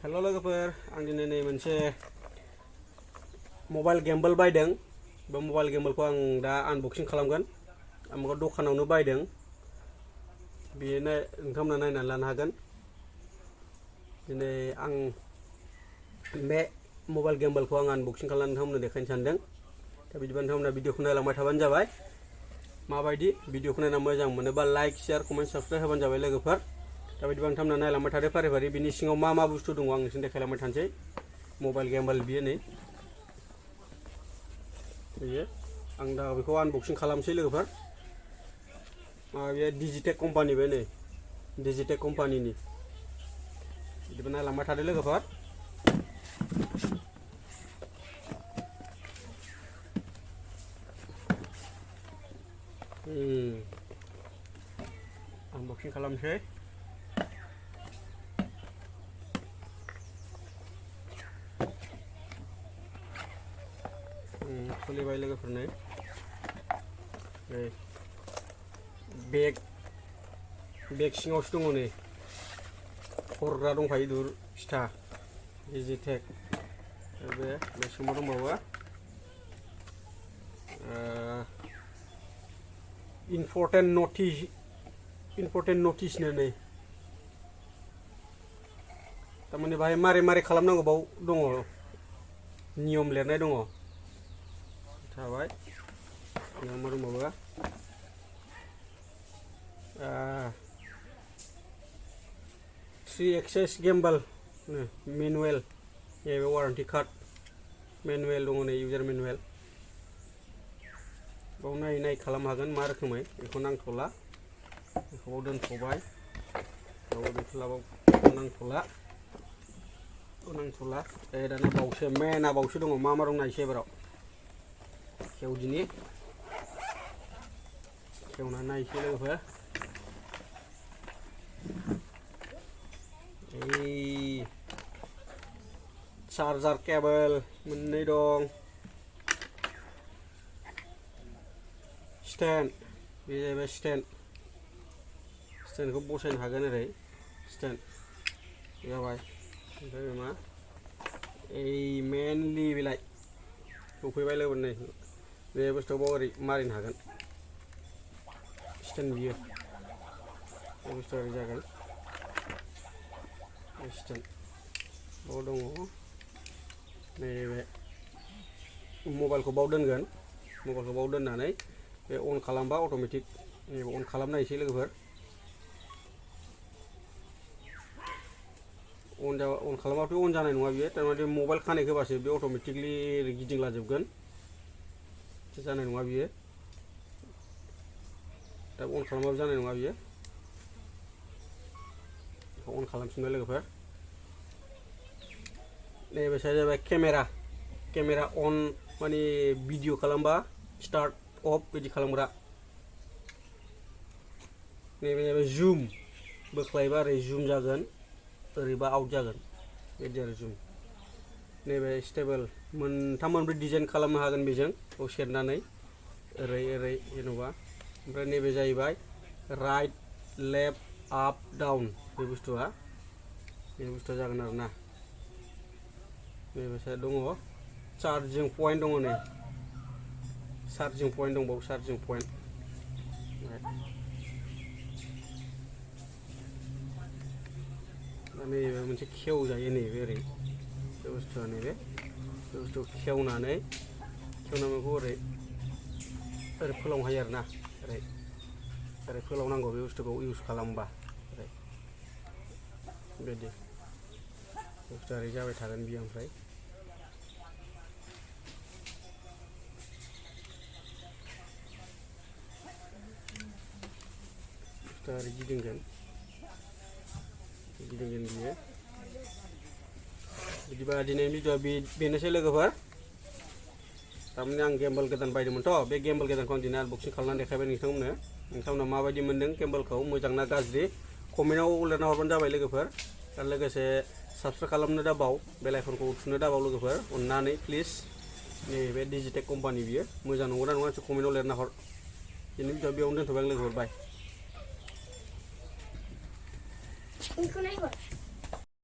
हेल' लोगोफोर आं दिनै नै मोनसे मबाइल गेम्बल बायदों बे मबाइल गेम्बलखौ आं दा आनबक्सिं खालामगोन आं बेखौ दखानावनो बायदों बेनो नोंथांमोना नायनानै लानो हागोन दिनै आं बे मबाइल गेम्बलखौ आं आनबक्सिं खालामनानै नोंथांमोननो देखायनो सानदों दा बिदिबा नोंथांमोना भिडिअखौ नायलांबाय थाबानो जाबाय माबायदि भिडिअखौ नायना मोजां मोनोबा लाइक शेयार कमेन्ट साबस्क्राइब होबानो जाबाय लोगोफोर दा बिदिबा नोंथांमोना नायलांबाय थादो फारि फारि बिनि सिङाव मा बुस्थु दङ आं नोंसोरनो देखायलांबाय थानोसै मबाइल गेम्बल बियो नै बेयो आं दा बेखौ आनबक्सिं खालामसै लोगोफोर बेयो डिजिटेक कम्पानि बे नै डिजिटेक कम्पानिनि बिदिबा नायलांबाय थादो लोगोफोर आनबक्सिं खालामसै खुलिबाय लोगोफोर नै बेग सिङावसो दङ नै हरग्रा दंखायो दुर फिथा डिजिटेक बे सिङाव दंबावो इम्परटेन्ट नटिसनो नै थारमाने बाहाय मारै खालामनांगौ बाव दङ नियम लिरनाय दङ थाबाय मा दंबावो 3 gamble manual warranty card manual दङ नै इउजार मेनुएल बाव नायै खालामनो हागोन मा रोखोमै बेखौ नांथ'ला बेखौ दोनथ'बाय बाव नांथ'ला दाना बावसो मेना बावसो दङ मा दं नायसै एबाराव खेवदिनि खेवना नायसै लोगोफोर चार्जार केबल मोननै दं स्टेन्ड बे जाहैबाय स्टेन्डखौ बसायनो हागोन ओरै स्टेन्ड जाबाय ओमफ्राय मा मेनलि बेलाय सफैबाय लोगो नै बे बुस्थुआव ओरै मारिनो हागोन स्टेन्ड बियो बे बुस्थुआ ओरै जागोन स्टेन्ड बाव दङ नैबे मबाइलखौ बाव दोनगोन मबाइलखौ बाव दोननानै बे अन खालामबा अट'मेटिक नैबे अन खालामनायसै लोगोफोर अन खालामाबा अन जानाय नङा बियो थारमाने मबाइल कानेक्ट होबासो बे अट'मेटिकलि गिदिंलाजोबगोन जानाय नङा बियो दा अन खालामाबा जानाय नङा बियो बेखौ अन खालामफिनबाय लोगोफोर नैबे साइड जाबाय केमेरा अन माने भिडिअ खालामबा स्टार्ट अफ बिदि खालामग्रा नैबे जुम बोख्लायबा ओरै जुम जागोन ओरैबा आउट जागोन बिदि आरो जुम नैबे स्टेबल मोनथाम मोनब्रै डिजाइन खालामनो हागोन बेजों बेखौ सेरनानै ओरै जेन'बा ओमफ्राय नैबे जाहैबाय राइट लेफ्ट आप डाउन बे बुस्थुआ जागोन आरो ना नैबे साइड दङ चार्जिं पइन्ट दङ नै चार्जिं पइन्ट दंबावो चार्जिं पइन्ट नैबे मोनसे खेवजायो नैबे ओरै बे बुस्थुआ नैबे बुस्थुखौ खेवनानै बेखौ ओरै फोलावनो हायो आरो ना ओरै फोलावनांगौ बे बुस्थुखौ इउज खालामबा ओरै बेबायदि बुस्थुआ ओरै जाबाय थागोन बियो ओमफ्राय बुस्थुआ ओरै गिदिंगोन बियो बिदिबा दिनैनि भिडिअआ बेनोसै लोगोफोर थारमाने आं गेम्बल गोदान बायदोंमोनथ' बे गेम्बल गोदानखौ आं दिनै आनबक्सिं खालामनानै देखायबाय नोंथांमोना माबायदि मोन्दों गेम्बलखौ मोजां ना गाज्रि कमेन्टआव लिरना हरबानो जाबाय लोगोफोर आरो लोगोसे साबस्क्राइब खालामनो दाबाव बेल आइकनखौ थुनो दाबाव लोगोफोर अननानै प्लिज नैबे डिजिटेक कम्पानि बियो मोजां नंगौना नङा कमेन्टआव लिरना हर दिनैनि भिडिअआ बेयावनो दोनथ'बाय लोगोफोर बाय